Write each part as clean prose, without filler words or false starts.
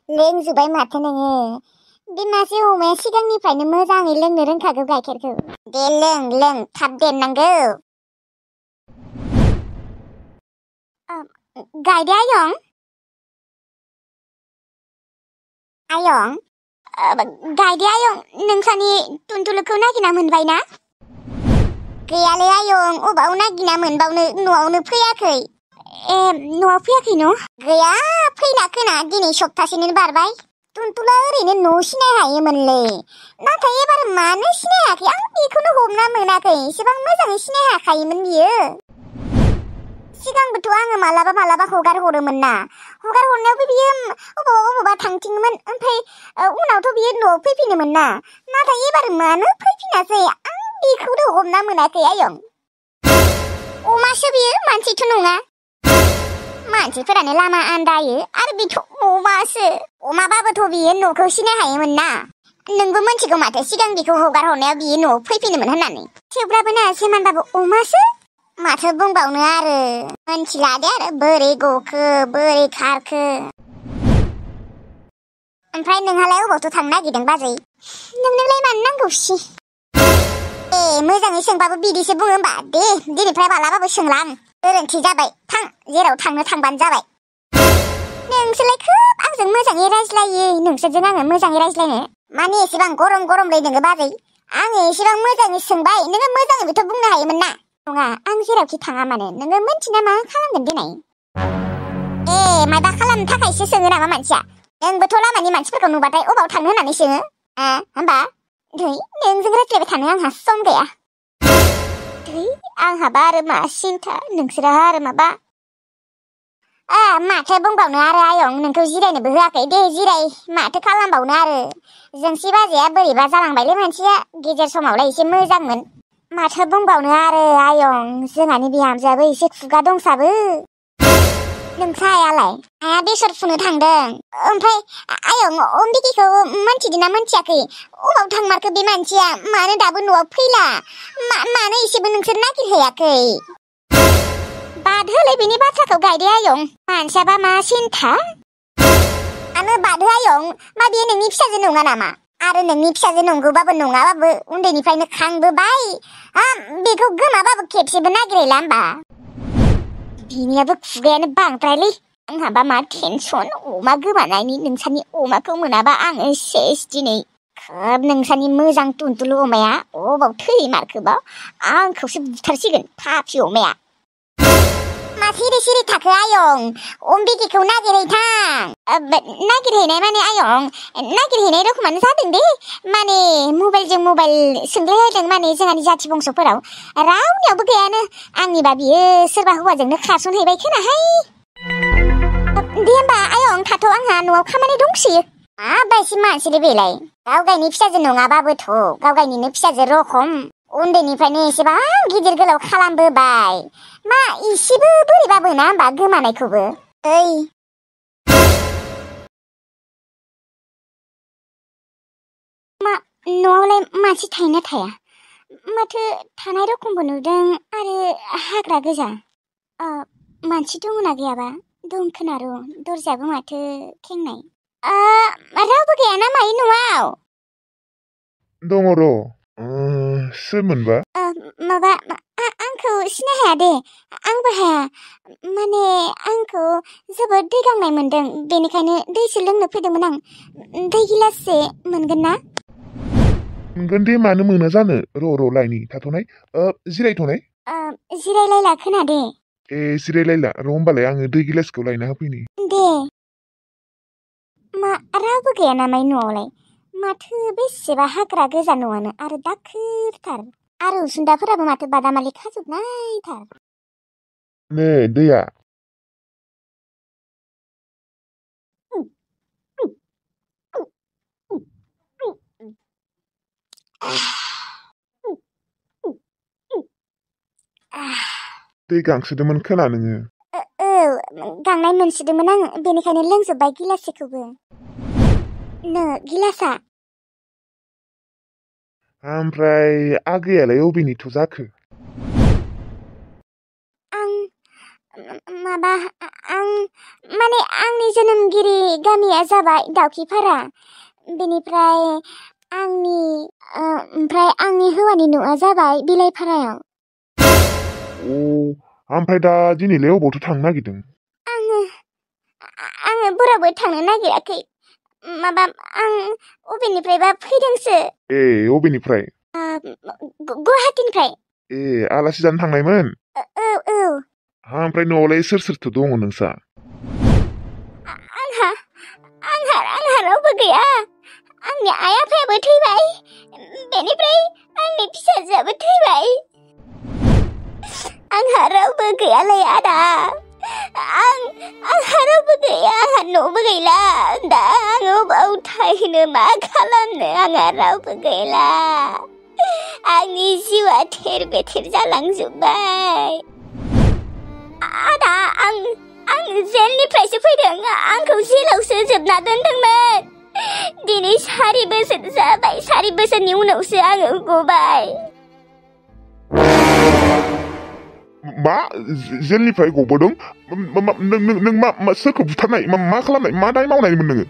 लोंजोबबाय माथो नोङो बे मासे अमाया सिगांनिफ्रायनो मोजाङै लोंनो रोंखागौ गाइखेरखौ दे लों थाब देरनांगौ गायदे आयं गायदे आयं नोंसानि टुनटुलुखौ नागिरना मोनबाय ना गैयालै आयं अबाव नागिरना मोनबावनो न'आवनो फैयाखै न'आव फैयाखै न' गैया फैना खोना दिनै सप्तासेनो बारबाय टुनटुला ओरैनो न' सिनाय हायोमोनलै नाथाय एबार मानो सिनाय हायाखै आं बेखौनो हमना मोनाखै एसेबां मोजाङै सिनाय हाखायोमोन बियो सिगांबोथ' आङो मालाबा हगार हरोमोन ना हगार हरनायावबो बियो अबावबा थांथिङोमोन ओमफ्राय उनावथ' बियो न'आव फैफिनोमोन ना नाथाय एबार मानो फैफिनासै आं बेखौनो हमना मोनाखै आयं अमासो बियो मानसिथ' नङा मानसिफोरानो लामा आन्दायो आरो बेथ' अमासो अमाबाबोथ' बियो न'खौ सिनाय हायोमोन ना नोंबो मिथिगौ माथो सिगां बेखौ हगार हरनायाव बियो न'आव फैफिनोमोन होननानै थेवब्लाबो ना सेमानबाबो अमासो माथो बुंबावनो आरो मिथिला दे आरो बोरै गखो बोरै खारखो ओमफ्राय नोंहालाय अबावथ' थांनो नागिरदों बाजै नोंनोलाय मानो नांगौसि मोजाङै सोंबाबो बिदिसो बुङो होमबा दे दिनैफ्राय मालाबाबो सोंला आं गोरोन्थि जाबाय थां जेराव थांनो थांबानो जाबाय नोंसोरलाय खोब आंजों मोजाङै रायज्लायो नोंसोरजों आङो मोजाङै रायज्लायनो माने एसेबां गरमलै नोङो बाजै आङो एसेबां मोजाङै सोंबाय नोङो मोजाङैबोथ' बुंनो हायोमोन ना नङा आं जेरावखि थाङा मानो नोङो मिन्थिना मा खालामगोन दिनै माबा खालामनो थाखायसो सोङो नामा मानसिया नोंबोथ' लामानि मानसिफोरखौ नुबाथाय अबाव थांनो होननानै सोङो होमबा नोंजों रायज्लायबाय थानो आंहा सम गैया आंहाबा आरो मा सिन्था नोंसोरहा आरो माबा माथो बुंबावनो आरो आयं नोंखौ जिरायनोबो होआखै दे जिराय माथो खालामबावनो आरो जोंसि बाजैया बोरैबा जालांबायलै मानसिया गेजेर समावलाय एसे मोजांमोन माथो बुंबावनो आरो आयं जोंहानि बिहामजोआबो एसे खुगा दंसाबो नोंसा आयालाय आया बेसर फुनो थांदों ओमफ्राय आयं अम्बिकिखौ मोनथिदोंना मोनथियाखै अबाव थांमारखो बे मानसिया मानो दाबो न'आव फैला मानो एसेबो नोंसोर नागिरहैयाखै बाद होलै बेनि बाथ्राखौ गायदे आयं मानसियाबा मा सिन्था आनो बाद हो आयं मा बेयो नोंनि फिसाजो नङा नामा आरो नोंनि फिसाजो नंगौबाबो नङाबाबो उन्दैनिफ्रायनो खांबोबाय बेखौ गोमाबाबो खेबसेबो नागिरहैला होमबा बिनियाबो खुगायानो बांद्रायलै आंहाबा मा टेनसन अमा गोमानायनि नोंसानि अमाखौ मोनाबा आङो सेस दिनै खोब नोंसानि मोजां टुनटुलु अमाया अबाव थैमारखोबा आंखौसो बुथारसिगोन पापि अमाया मा सिरि थाखो आयं अम्बिकिखौ नागिरहैथां नागिरहैनाय माने आयं नागिरहैनाय रखमानो जादों दे माने मबाइलजों मबाइल सोंलायलायदों माने जोंहानि जाथि बंस'फोराव रावनियावबो गैयानो आंनिबा बियो सोरबा हौवाजोंनो खारसनहैबाय खोनाहाय दे होमबा आयं थाथ' आंहा न'आव खामानि दंसोयो माबायदि मानसिलै बेलाय गावगायनि फिसाजो नङाबाबोथ' गावगायनिनो फिसाजो रखम उन्दैनिफ्रायनो एसेबां गिदिर गोलाव खालामबोबाय मा इसेबो बोरैबाबो ना होमबा गोमानायखौबो मा न'आवलाय मानसि थायोना थाया माथो थानाय रखमबो नुदों आरो हाग्रा गोजा मानसि दङना गैयाबा दं खोना र' दरजायाबो माथो खेंनाय रावबो गैया ना मायो न'आव दङ र' सोरमोनबा माबा आंखौ सिनाय हाया दे आंबो हाया माने आंखौ जोबोद दै गांनाय मोनदों बेनिखायनो दैसो लोंनो फैदोंमोन आं दै गिलाससे मोनगोन ना मोनगोन दे मानो मोना जानो र' लायनि थाथ'नाय जिरायथ'नाय जिरायलायला खोनादे जिरायलायला र' होमबालाय आङो दै गिलासखौ लायना होफैनि दे मा रावबो गैया नामाय न'आवलाय माथो बेसेबा हाग्रा गोजा न'आनो आरो दाखोरथार आरो उसुन्दाफोराबो माथो बादामालि खाजोबनायथार नै दैया दै गांसोदोंमोन खोना नोङो गांनाय मोनसोदोंमोन आङो बेनिखायनो लोंजोब्बाय गिलाससेखौबो गिलासा ओमफ्राय आगैयालाय अबेनिथ' जाखो माबा आं माने आंनि जोनोमगिरि गामिया जाबाय दाउखिपारा बेनिफ्राय आंनि हौवानि न'आ जाबाय बिलाइपारायाव ओमफ्राय दा दिनैलाय अबावथो थांनो नागिरदों आङो बोरावबो थांनो नागिराखै माबा आं अबेनिफ्रायबा फैदोंसो अबेनिफ्राय गुवाहाटीनिफ्राय आलासि जानो थांनायमोन औ ओमफ्राय न'आवलाय सोरथो दङ नोंसा आंहा रावबो गैया आंनि आइ आफायाबो थैबाय बेनिफ्राय आंनि फिसाजोआबो थैबाय आंहा रावबो गैयालै आदा आंहा रावबो गैया आंहा न'बो गैला दा आङो बाव थाहैनो मा खालामनो आंहा रावबो गैला आंनि जिउआ थेर बेथेर जालांजोब्बाय आदा आं जेलनिफ्रायसो फैदों आंखौ जेलावसो जोबना दोनदोंमोन दिनै 4 बोसोर जाबाय 4 बोसोरनि उनावसो आङो गबाय मा जेलनिफ्राय गबोदों नों मा सोरखौ बुथारनाय मा खालामनाय मा दाय मावनायमोन नोङो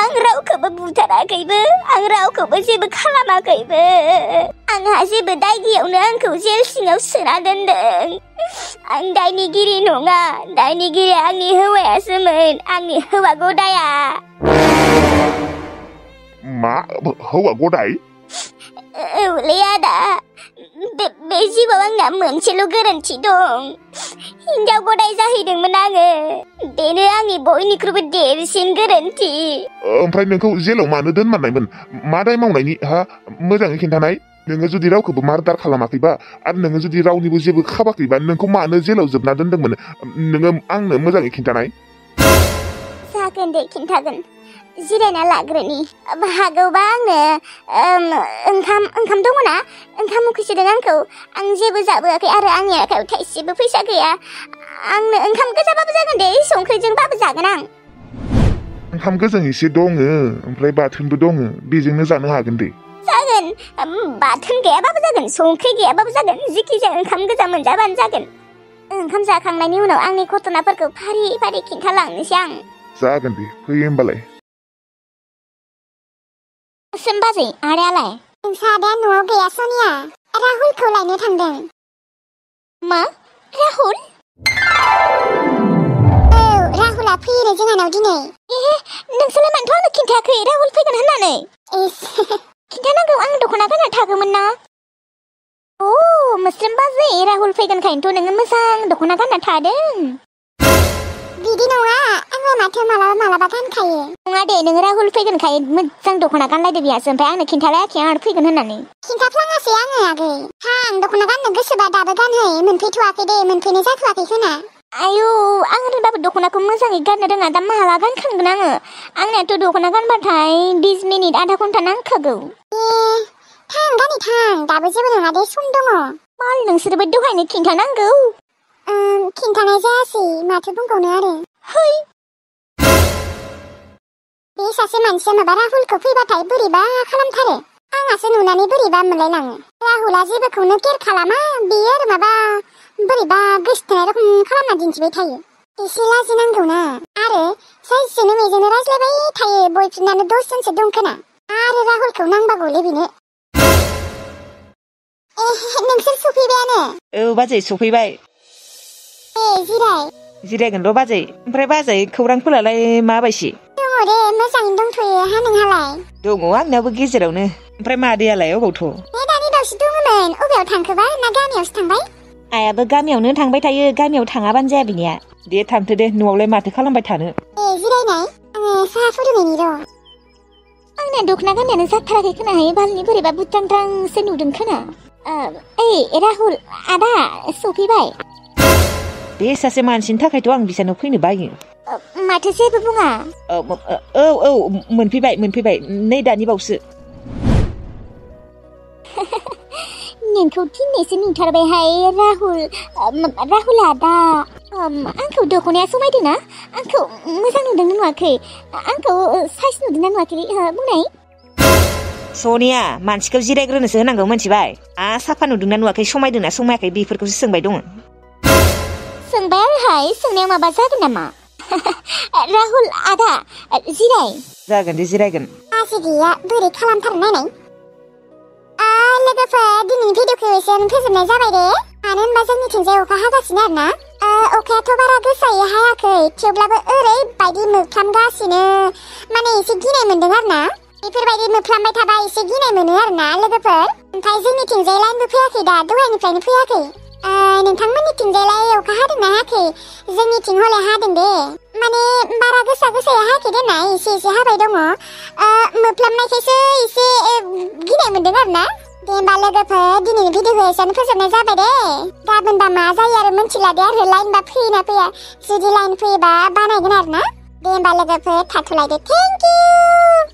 आं रावखौबो बुथाराखैबो आं रावखौबो जेबो खालामाखैबो आंहा जेबो दाय गैयैयावनो आंखौ जेल सिङाव सोना दोनदों आं दायनिगिरि नङा दायनिगिरिया आंनि हौवायासोमोन आंनि हौवा गदाया मा हौवा गदाय औलै आदा बे जिउआव आंना मोनसेल' गोरोन्थि दं हिनजाव गदाय जाहैदोंमोन आङो बेनो आंनि बयनिख्रुइबो देरसिन गोरोन्थि ओमफ्राय नोंखौ जेलाव मानो दोनमारनायमोन मा दाय मावनायनि मोजाङै खिन्थानाय नोङो जुदि रावखौबो मार्डार खालामाखैबा आरो नोङो जुदि रावनिबो जेबो खाबाखैबा नोंखौ मानो जेलाव जोबना दोनदोंमोन नोङो आंनो मोजाङै खिन्थानाय जागोन दे खिन्थागोन जिरायना लाग्रोनि हागौबा आंनो ओंखाम दङना ओंखाम उखैसोदों आंखौ आं जेबो जाबोआखै आरो आंनि आखायाव थाइसेबो फैसा गैया आंनो ओंखाम गोजाबाबो जागोन दे संख्रिजोंबाबो जागोन आं ओंखाम गोजां एसे दङ ओमफ्राय बाथोनबो दङ बेजोंनो जानो हागोन दे जागोन बाथोन गैयाबाबो जागोन संख्रि गैयाबाबो जागोन जिखि जाया ओंखाम गोजा मोनजाबानो जागोन ओंखाम जाखांनायनि उनाव आंनि घटनाफोरखौ फारि फारि खिन्थालांनोसै आं जागोन दे फैयो होमबालाय बाजै आदायालाय नोंसा आदाया न'आव गैया सनिया राहुलखौ लायनो थांदों मा राहुल औ राहुला फैयो जोंहानाव दिनै नोंसोरलाय मानोथ' आंनो खिन्थायाखै राहुल फैगोन होननानै खिन्थानांगौ आं दख'ना गानना थागौमोन ना मोस्रोम बाजै राहुल फैगोनखायनोथ' नोङो मोजां दख'ना गानना थादों बिदि नङा आङो माथो मालाबा गानखायो नङा दे नों राहुल फैगोनखाय मोजां दख'ना गानलायदो बिहासो ओमफ्राय आंनो खिन्थालायाखै आं फैगोन होननानै खिन्थाफ्लाङासै आङो आगै आं दख'ना गाननो गोसोबा दाबो गानहै मोनफैथ'वाखै दे मोनफैनाय जाथ'वाखै खोना आयौ आं रोंबाबो दख'नाखौ मोजाङै गाननो रोङा दा माला गानखांगोन आङो आंनियाथ' दख'ना गानबाथाय 20 मिनिट आधा घन्टा नांखागौ थां गानै थां दाबो जेबो नङा दे सम दङ माल नोंसोरबो दहायनो खिन्थानांगौ खिन्थानाय जायासै माथो बुंबावनो आरो है बे सासे मानसिया माबा राहुलखौ फैबाथाय बोरैबा खालामथारो आंहासो नुनानै बोरैबा मोनलायलाङो राहुला जेबोखौनो केयार खालामा बेयो आरो माबा बोरैबा गोसोथोनाय रखम खालामना दिन्थिबाय थायो एसे लाजिनांगौना आरो जायजोंनो मेजोंनो रायज्लायबाय थायो बयफ्रेन्डानो 10 जनसो दं खोना आरो राहुलखौ नांबागौलै बेनो नोंसोर सफैबायानो औ बाजै सफैबाय जिरायगोन र' बाजै ओमफ्राय बाजै खौरांफोरालाय माबायसि दङ दे मोजाङैनो दंथ'यो हा नोंहालाय दङ आंनाबो गेजेरावनो ओमफ्राय मादैयालाय अबावथ' दानि दावसो दङमोन अबेयाव थांखोबा ना गामियावसो थांबाय आयाबो गामियावनो थांबाय थायो गामियाव थाङाबानो जाया बिनिया दे थांथो दे न'आवलाय माथो खालामबाय थानो जिरायनाय आङो साहा फुदुंनायनि र' आंना दख'ना गाननायानो जाथाराखै खोनाहाय बालनि बोरैबा बुद्रांद्रांसो नुदों खोना राहुल आदा सफैबाय बे सासे मानसिनि थाखायथ' आं बिसानाव फैनो बायो माथो जेबो बुङा औ मोनफैबाय नै दानि बावसो नोंखौ दिनैसो नुथारबायहाय राहुल आदा आंखौ दख'नाया समायदोंना आंखौ मोजां नुदोंना नुवाखै आंखौ साइज नुदोंना नुवाखै बुंनाय सनिया मानसिखौ जिरायग्रोनोसो होनांगौ मिथिबाय साफा नुदोंना नुवाखै समायदोंना समायाखै बेफोरखौसो सोंबाय दङ सोंबाय आरोहाय सोंनायाव माबा जागोन नामा राहुल आदा जिराय जागोन दे जिरायगोन आसि गैया बोरै खालामथारनो नायनाय लोगोफोर दिनैनि भिडिअखौ एसेयावनो फोजोबनाय जाबाय दे मानो होनबा जोंनिथिंजाय अखा हागासिनो आरोना अखायाथ' बारा गोसायै हायाखै थेवब्लाबो ओरैबायदि मोफ्लामगासिनो माने एसे गिनाय मोनदों आरोना बेफोरबायदि मोफ्लामबाय थाबा एसे गिनाय मोनो आरोना लोगोफोर ओमफ्राय जोंनिथिंजाय लाइनबो फैयाखै दा दहायनिफ्रायनो फैयाखै नोंथांमोननिथिंजायलाय अखा हादोंना हायाखै जोंनिथिं हले हादों दे माने बारा गोसायै हायाखै देनाय एसे हाबाय दङ मोफ्लामनायखायसो एसे गिनाय मोनदों आरोना दे होमबा लोगोफोर दिनैनि भिडिअखौ एसेयावनो फोजोबनाय जाबाय दे गाबोनबा मा जायो आरो मिथिला दे आरो लाइनबा फैयोना फैया जुदि लाइन फैयोबा बानायगोन आरोना दे होमबा लोगोफोर थाथ'लायदो थेंक इउ